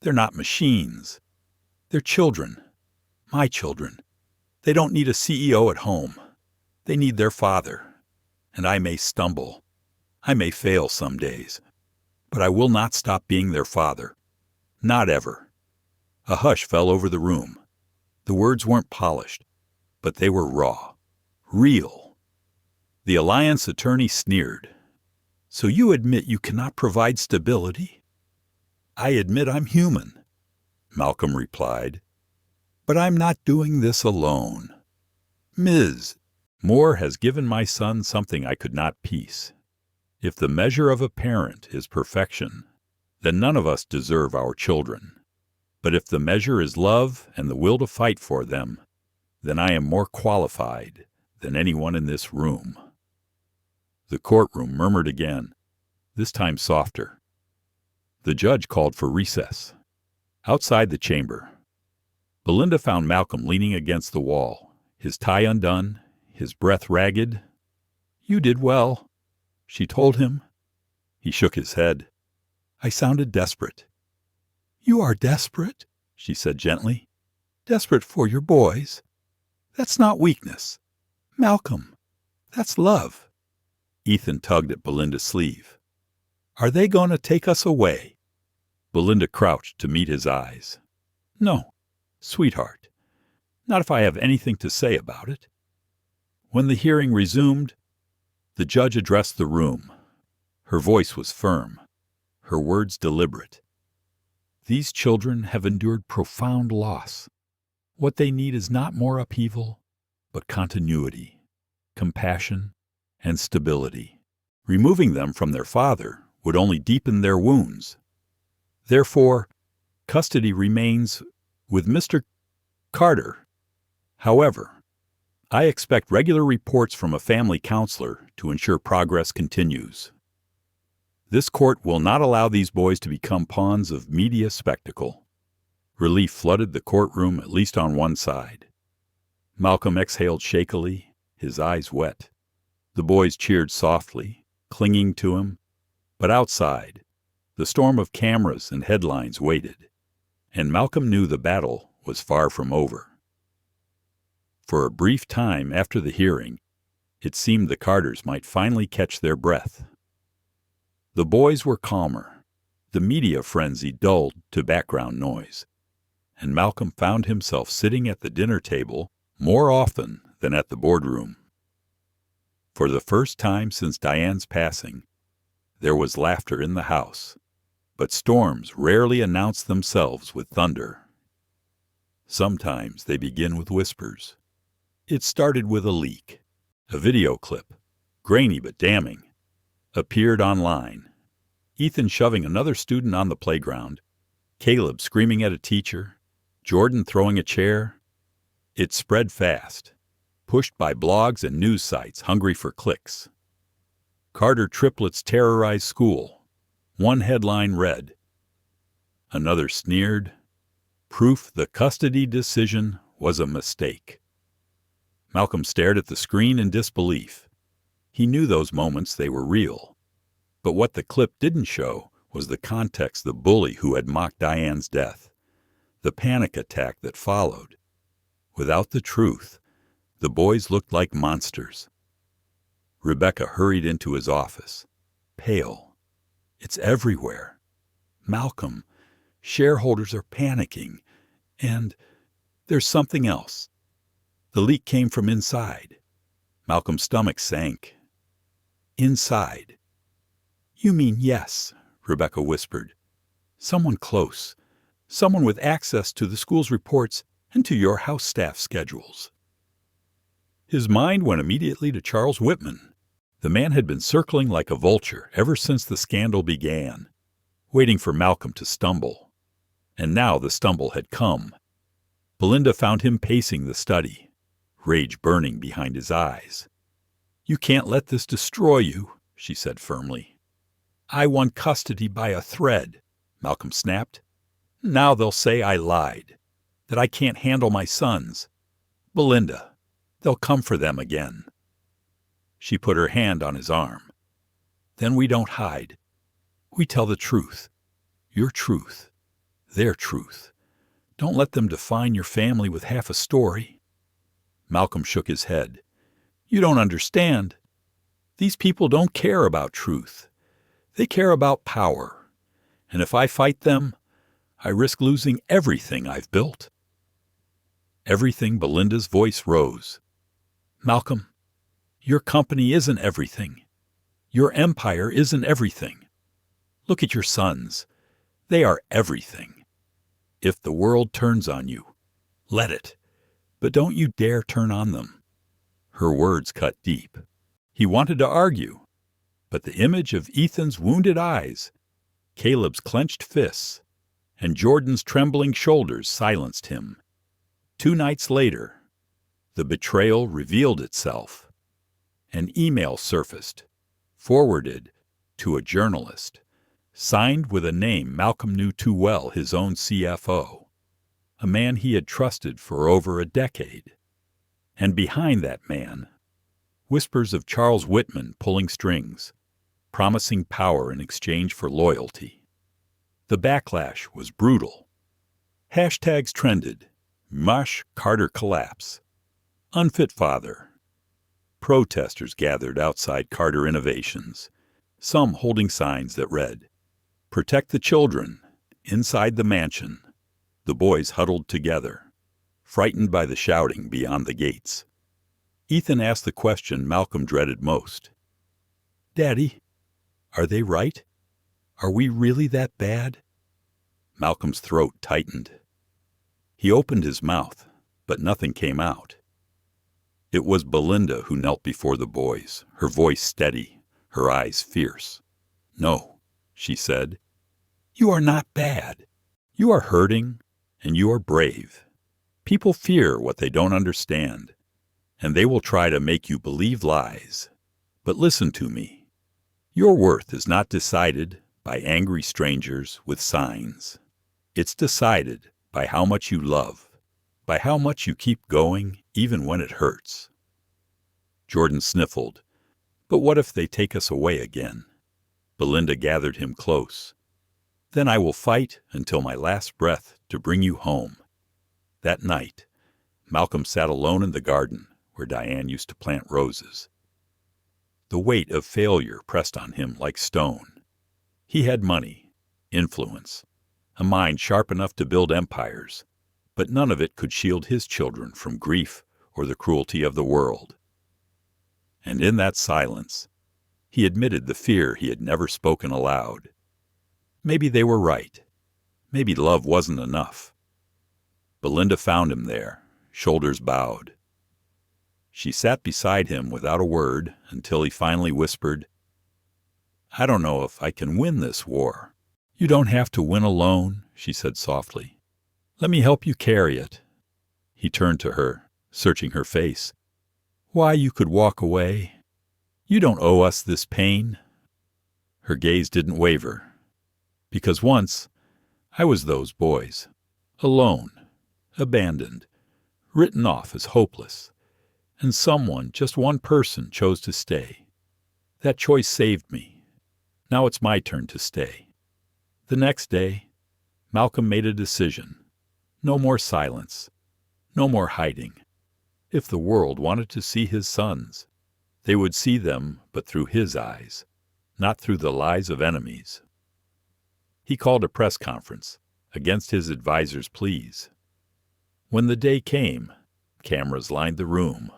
They're not machines. They're children, my children. They don't need a CEO at home. They need their father. And I may stumble. I may fail some days. But I will not stop being their father. Not ever." A hush fell over the room. The words weren't polished, but they were raw, real. The Alliance attorney sneered. "So you admit you cannot provide stability?" "I admit I'm human," Malcolm replied. "But I'm not doing this alone. Ms. Moore has given my son something I could not piece. If the measure of a parent is perfection, then none of us deserve our children. But if the measure is love and the will to fight for them, then I am more qualified than anyone in this room." The courtroom murmured again, this time softer. The judge called for recess. Outside the chamber, Belinda found Malcolm leaning against the wall, his tie undone, his breath ragged. "You did well," she told him. He shook his head. "I sounded desperate." "You are desperate," she said gently. "Desperate for your boys. That's not weakness. Malcolm, that's love." Ethan tugged at Belinda's sleeve. "Are they going to take us away?" Belinda crouched to meet his eyes. "No, sweetheart. Not if I have anything to say about it." When the hearing resumed, the judge addressed the room. Her voice was firm, her words deliberate. "These children have endured profound loss. What they need is not more upheaval, but continuity, compassion, and stability. Removing them from their father would only deepen their wounds. Therefore, custody remains with Mr. Carter. However, I expect regular reports from a family counselor to ensure progress continues. This court will not allow these boys to become pawns of media spectacle." Relief flooded the courtroom, at least on one side. Malcolm exhaled shakily, his eyes wet. The boys cheered softly, clinging to him. But outside, the storm of cameras and headlines waited, and Malcolm knew the battle was far from over. For a brief time after the hearing, it seemed the Carters might finally catch their breath. The boys were calmer, the media frenzy dulled to background noise, and Malcolm found himself sitting at the dinner table more often than at the boardroom. For the first time since Diane's passing, there was laughter in the house, but storms rarely announce themselves with thunder. Sometimes they begin with whispers. It started with a leak. A video clip, grainy but damning, appeared online. Ethan shoving another student on the playground, Caleb screaming at a teacher, Jordan throwing a chair. It spread fast, pushed by blogs and news sites hungry for clicks. Carter triplets terrorize school. One headline read. Another sneered. Proof the custody decision was a mistake. Malcolm stared at the screen in disbelief. He knew those moments, they were real. But what the clip didn't show was the context, the bully who had mocked Diane's death, the panic attack that followed. Without the truth, the boys looked like monsters. Rebecca hurried into his office, pale. It's everywhere. Malcolm, shareholders are panicking, and there's something else. The leak came from inside. Malcolm's stomach sank. Inside. You mean yes, Rebecca whispered. Someone close. Someone with access to the school's reports and to your house staff schedules. His mind went immediately to Charles Whitman. The man had been circling like a vulture ever since the scandal began, waiting for Malcolm to stumble. And now the stumble had come. Belinda found him pacing the study, rage burning behind his eyes. You can't let this destroy you, she said firmly. I won custody by a thread, Malcolm snapped. Now they'll say I lied, that I can't handle my sons. Belinda, they'll come for them again. She put her hand on his arm. Then we don't hide. We tell the truth. Your truth. Their truth. Don't let them define your family with half a story. Malcolm shook his head. You don't understand. These people don't care about truth. They care about power. And if I fight them, I risk losing everything I've built. Everything. Belinda's voice rose. Malcolm, your company isn't everything. Your empire isn't everything. Look at your sons. They are everything. If the world turns on you, let it. But don't you dare turn on them. Her words cut deep. He wanted to argue, but the image of Ethan's wounded eyes, Caleb's clenched fists, and Jordan's trembling shoulders silenced him. 2 nights later, the betrayal revealed itself. An email surfaced, forwarded to a journalist, signed with a name Malcolm knew too well, his own CFO, a man he had trusted for over a decade. And behind that man, whispers of Charles Whitman pulling strings, promising power in exchange for loyalty. The backlash was brutal. Hashtags trended. Mush Carter collapse. Unfit father. Protesters gathered outside Carter Innovations, some holding signs that read, Protect the children. Inside the mansion, the boys huddled together, frightened by the shouting beyond the gates. Ethan asked the question Malcolm dreaded most. Daddy, are they right? Are we really that bad? Malcolm's throat tightened. He opened his mouth, but nothing came out. It was Belinda who knelt before the boys, her voice steady, her eyes fierce. No, she said. You are not bad. You are hurting, and you are brave. People fear what they don't understand, and they will try to make you believe lies. But listen to me. Your worth is not decided by angry strangers with signs. It's decided by how much you love, by how much you keep going even when it hurts. Jordan sniffled. But what if they take us away again? Belinda gathered him close. Then I will fight until my last breath to bring you home. That night, Malcolm sat alone in the garden where Diane used to plant roses. The weight of failure pressed on him like stone. He had money, influence, a mind sharp enough to build empires, but none of it could shield his children from grief or the cruelty of the world. And in that silence, he admitted the fear he had never spoken aloud. Maybe they were right. Maybe love wasn't enough. Belinda found him there, shoulders bowed. She sat beside him without a word until he finally whispered, I don't know if I can win this war. You don't have to win alone, she said softly. Let me help you carry it. He turned to her, searching her face. Why, you could walk away. You don't owe us this pain." Her gaze didn't waver, because once I was those boys, alone, abandoned, written off as hopeless, and someone, just one person, chose to stay. That choice saved me. Now it's my turn to stay. The next day, Malcolm made a decision. No more silence. No more hiding. If the world wanted to see his sons, they would see them but through his eyes, not through the lies of enemies. He called a press conference, against his advisor's pleas. When the day came, cameras lined the room.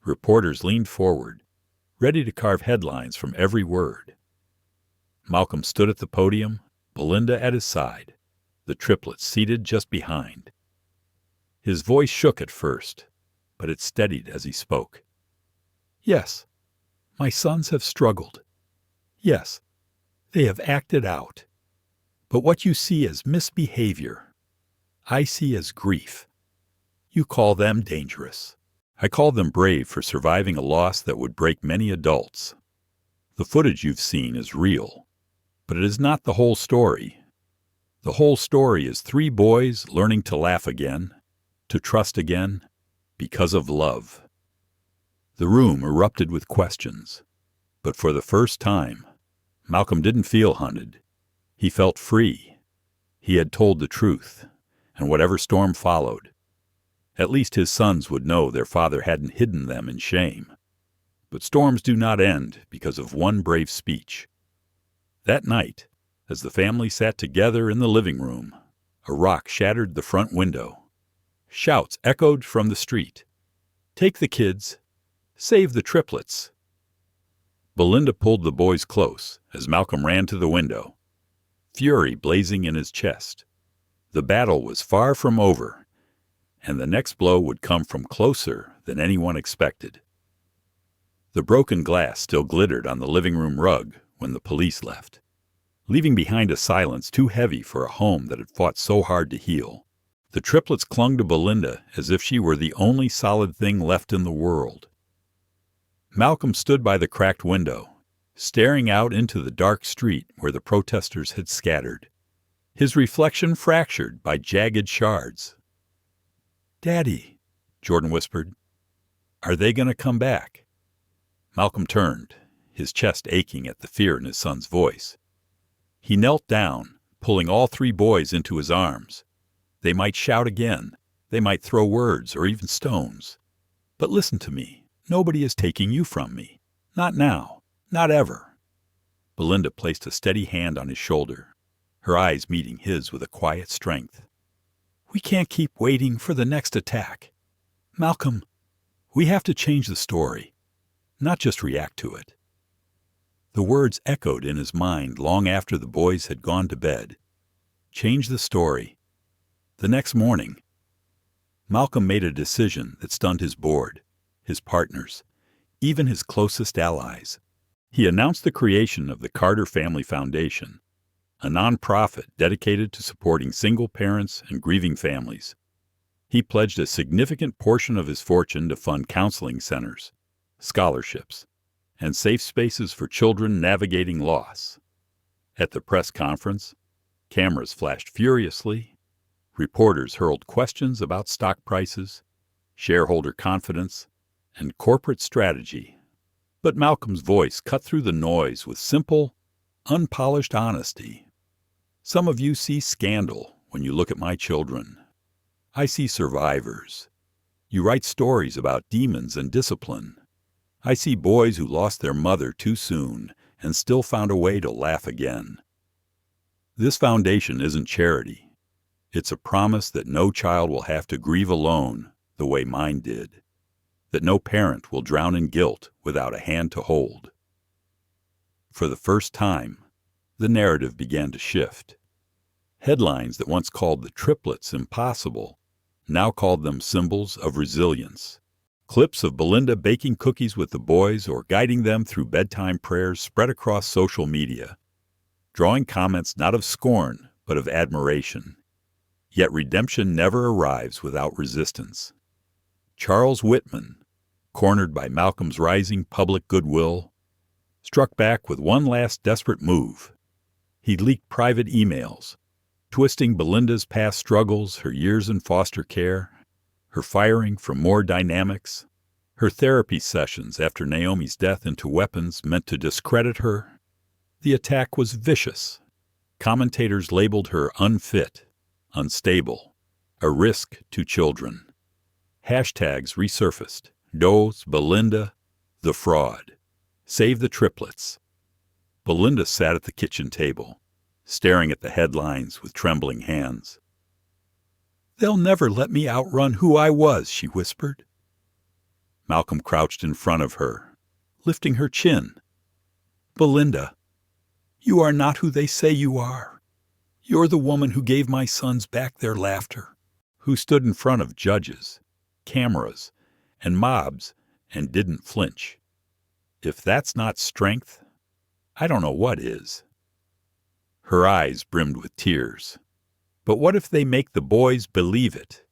Reporters leaned forward, ready to carve headlines from every word. Malcolm stood at the podium, Belinda at his side, the triplets seated just behind. His voice shook at first, but it steadied as he spoke. "Yes, my sons have struggled. Yes, they have acted out. But what you see as misbehavior, I see as grief. You call them dangerous. I call them brave for surviving a loss that would break many adults. The footage you've seen is real, but it is not the whole story. The whole story is 3 boys learning to laugh again, to trust again, because of love." The room erupted with questions, but for the first time, Malcolm didn't feel hunted. He felt free. He had told the truth, and whatever storm followed, at least his sons would know their father hadn't hidden them in shame. But storms do not end because of one brave speech. That night, as the family sat together in the living room, a rock shattered the front window. Shouts echoed from the street. "Take the kids! Save the triplets!" Belinda pulled the boys close as Malcolm ran to the window, fury blazing in his chest. The battle was far from over, and the next blow would come from closer than anyone expected. The broken glass still glittered on the living room rug when the police left, leaving behind a silence too heavy for a home that had fought so hard to heal. The triplets clung to Belinda as if she were the only solid thing left in the world. Malcolm stood by the cracked window, staring out into the dark street where the protesters had scattered, his reflection fractured by jagged shards. "Daddy," Jordan whispered, "are they going to come back?" Malcolm turned, his chest aching at the fear in his son's voice. He knelt down, pulling all 3 boys into his arms. They might shout again, they might throw words or even stones. But listen to me. Nobody is taking you from me. Not now. Not ever. Belinda placed a steady hand on his shoulder, her eyes meeting his with a quiet strength. "We can't keep waiting for the next attack. Malcolm, we have to change the story, not just react to it." The words echoed in his mind long after the boys had gone to bed. Change the story. The next morning, Malcolm made a decision that stunned his board, his partners, even his closest allies. He announced the creation of the Carter Family Foundation, a nonprofit dedicated to supporting single parents and grieving families. He pledged a significant portion of his fortune to fund counseling centers, scholarships, and safe spaces for children navigating loss. At the press conference, cameras flashed furiously. Reporters hurled questions about stock prices, shareholder confidence, and corporate strategy. But Malcolm's voice cut through the noise with simple, unpolished honesty. "Some of you see scandal when you look at my children. I see survivors. You write stories about demons and discipline. I see boys who lost their mother too soon and still found a way to laugh again. This foundation isn't charity. It's a promise that no child will have to grieve alone the way mine did, that no parent will drown in guilt without a hand to hold." For the first time, the narrative began to shift. Headlines that once called the triplets impossible now called them symbols of resilience. Clips of Belinda baking cookies with the boys or guiding them through bedtime prayers spread across social media, drawing comments not of scorn but of admiration. Yet redemption never arrives without resistance. Charles Whitman, cornered by Malcolm's rising public goodwill, struck back with one last desperate move. He leaked private emails, twisting Belinda's past struggles, her years in foster care, her firing from More Dynamics, her therapy sessions after Naomi's death into weapons meant to discredit her. The attack was vicious. Commentators labeled her unfit, unstable, a risk to children. Hashtags resurfaced. Dose, Belinda, the fraud. Save the triplets. Belinda sat at the kitchen table, staring at the headlines with trembling hands. "They'll never let me outrun who I was," she whispered. Malcolm crouched in front of her, lifting her chin. "Belinda, you are not who they say you are. You're the woman who gave my sons back their laughter, who stood in front of judges, cameras, and mobs and didn't flinch. If that's not strength, I don't know what is." Her eyes brimmed with tears. "But what if they make the boys believe it?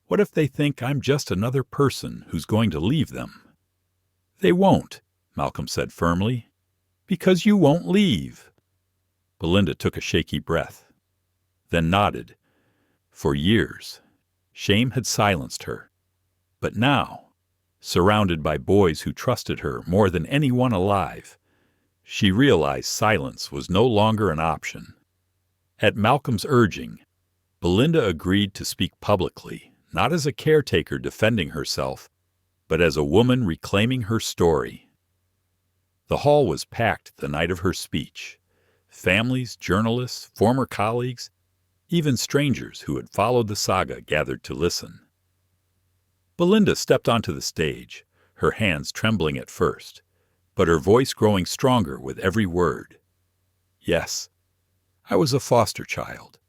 What if they think I'm just another person who's going to leave them?" "They won't," Malcolm said firmly, "because you won't leave." Belinda took a shaky breath, then nodded. For years, shame had silenced her. But now, surrounded by boys who trusted her more than anyone alive, she realized silence was no longer an option. At Malcolm's urging, Belinda agreed to speak publicly, not as a caretaker defending herself, but as a woman reclaiming her story. The hall was packed the night of her speech. Families, journalists, former colleagues, even strangers who had followed the saga gathered to listen. Belinda stepped onto the stage, her hands trembling at first, but her voice growing stronger with every word. "Yes, I was a foster child.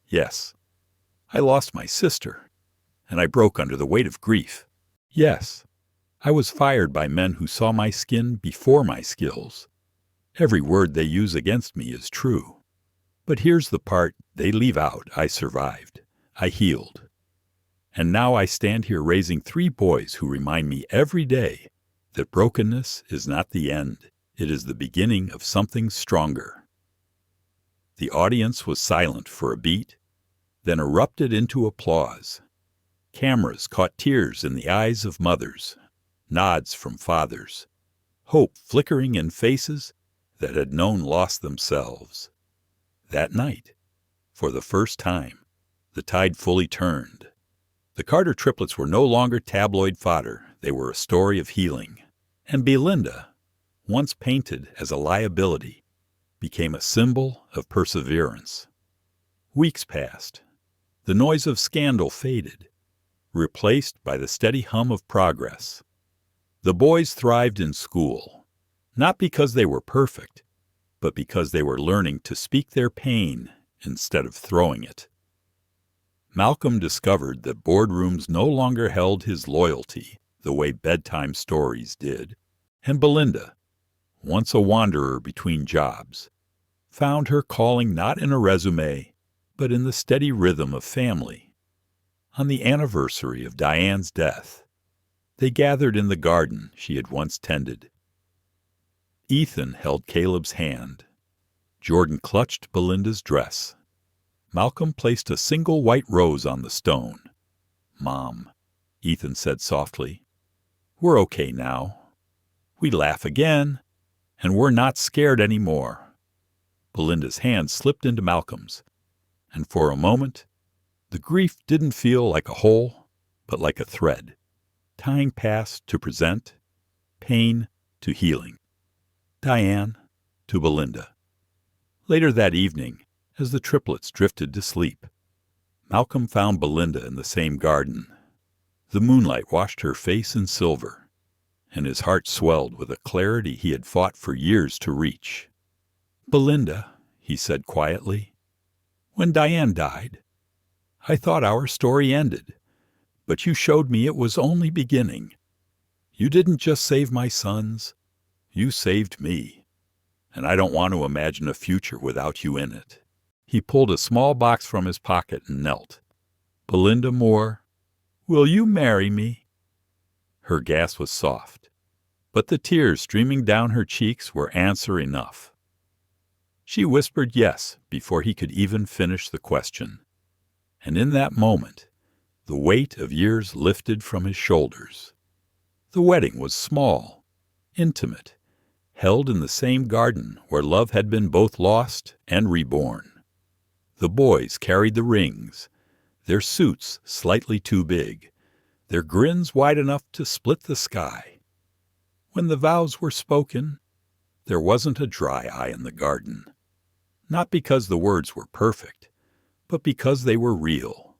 Yes, I lost my sister, and I broke under the weight of grief. Yes, I was fired by men who saw my skin before my skills. Every word they use against me is true. But here's the part they leave out. I survived. I healed. And now I stand here raising 3 boys who remind me every day that brokenness is not the end. It is the beginning of something stronger." The audience was silent for a beat, then erupted into applause. Cameras caught tears in the eyes of mothers, nods from fathers, hope flickering in faces that had known loss themselves. That night, for the first time, the tide fully turned. The Carter triplets were no longer tabloid fodder. They were a story of healing. And Belinda, once painted as a liability, became a symbol of perseverance. Weeks passed. The noise of scandal faded, replaced by the steady hum of progress. The boys thrived in school, not because they were perfect, but because they were learning to speak their pain instead of throwing it. Malcolm discovered that boardrooms no longer held his loyalty the way bedtime stories did, and Belinda, once a wanderer between jobs, found her calling not in a resume, but in the steady rhythm of family. On the anniversary of Diane's death, they gathered in the garden she had once tended. Ethan held Caleb's hand. Jordan clutched Belinda's dress. Malcolm placed a single white rose on the stone. "Mom," Ethan said softly, "we're okay now. We laugh again, and we're not scared anymore." Belinda's hand slipped into Malcolm's, and for a moment, the grief didn't feel like a hole, but like a thread, tying past to present, pain to healing, Diane to Belinda. Later that evening, as the triplets drifted to sleep, Malcolm found Belinda in the same garden. The moonlight washed her face in silver, and his heart swelled with a clarity he had fought for years to reach. "Belinda," he said quietly, "when Diane died, I thought our story ended, but you showed me it was only beginning. You didn't just save my sons, you saved me, and I don't want to imagine a future without you in it." He pulled a small box from his pocket and knelt. "Belinda Moore, will you marry me?" Her gasp was soft. but the tears streaming down her cheeks were answer enough. She whispered yes before he could even finish the question. And in that moment, the weight of years lifted from his shoulders. The wedding was small, intimate, held in the same garden where love had been both lost and reborn. The boys carried the rings, their suits slightly too big, their grins wide enough to split the sky. When the vows were spoken, there wasn't a dry eye in the garden. Not because the words were perfect, but because they were real.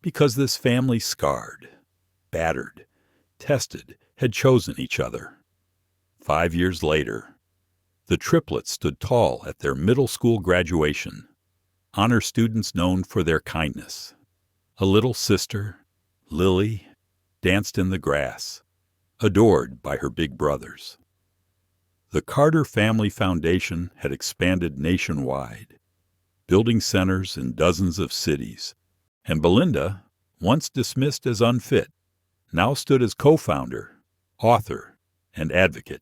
Because this family scarred, battered, tested, had chosen each other. 5 years later, the triplets stood tall at their middle school graduation, honor students known for their kindness. A little sister, Lily, danced in the grass, adored by her big brothers. The Carter Family Foundation had expanded nationwide, building centers in dozens of cities, and Belinda, once dismissed as unfit, now stood as co-founder, author, and advocate.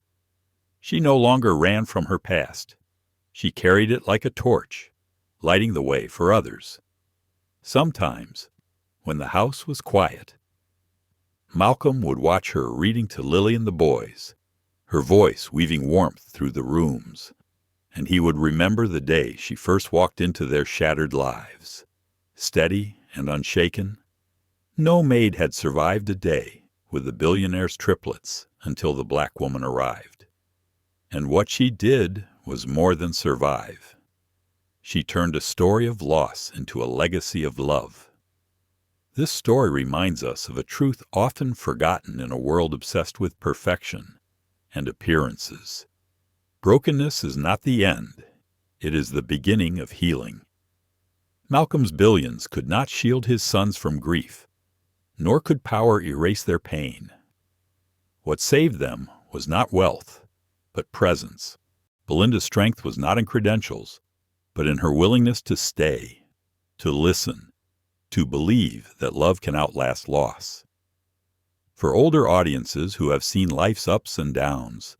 She no longer ran from her past. She carried it like a torch, lighting the way for others. Sometimes, when the house was quiet, Malcolm would watch her reading to Lily and the boys, her voice weaving warmth through the rooms, and he would remember the day she first walked into their shattered lives. Steady and unshaken, no maid had survived a day with the Billionaire's triplets until the black woman arrived. And what she did was more than survive. She turned a story of loss into a legacy of love. This story reminds us of a truth often forgotten in a world obsessed with perfection and appearances. Brokenness is not the end. It is the beginning of healing. Malcolm's billions could not shield his sons from grief, nor could power erase their pain. What saved them was not wealth, but presence. Belinda's strength was not in credentials, but in her willingness to stay, to listen, to believe that love can outlast loss. For older audiences who have seen life's ups and downs,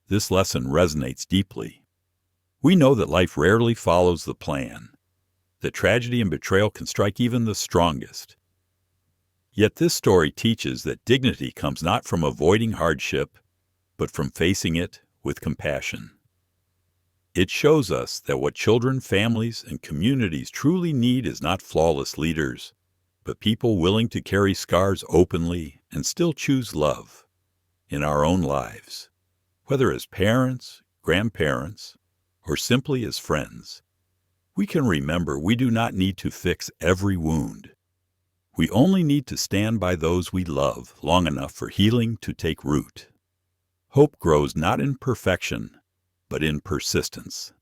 this lesson resonates deeply. We know that life rarely follows the plan, that tragedy and betrayal can strike even the strongest. Yet this story teaches that dignity comes not from avoiding hardship, but from facing it with compassion. It shows us that what children, families, and communities truly need is not flawless leaders, but people willing to carry scars openly and still choose love in our own lives, whether as parents, grandparents, or simply as friends. We can remember we do not need to fix every wound. We only need to stand by those we love long enough for healing to take root. Hope grows not in perfection, but in persistence.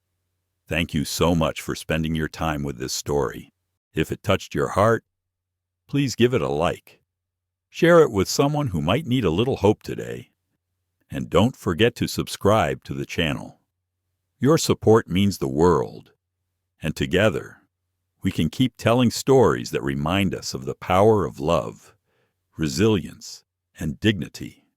Thank you so much for spending your time with this story. If it touched your heart, please give it a like. Share it with someone who might need a little hope today. And don't forget to subscribe to the channel. Your support means the world. And together, we can keep telling stories that remind us of the power of love, resilience, and dignity.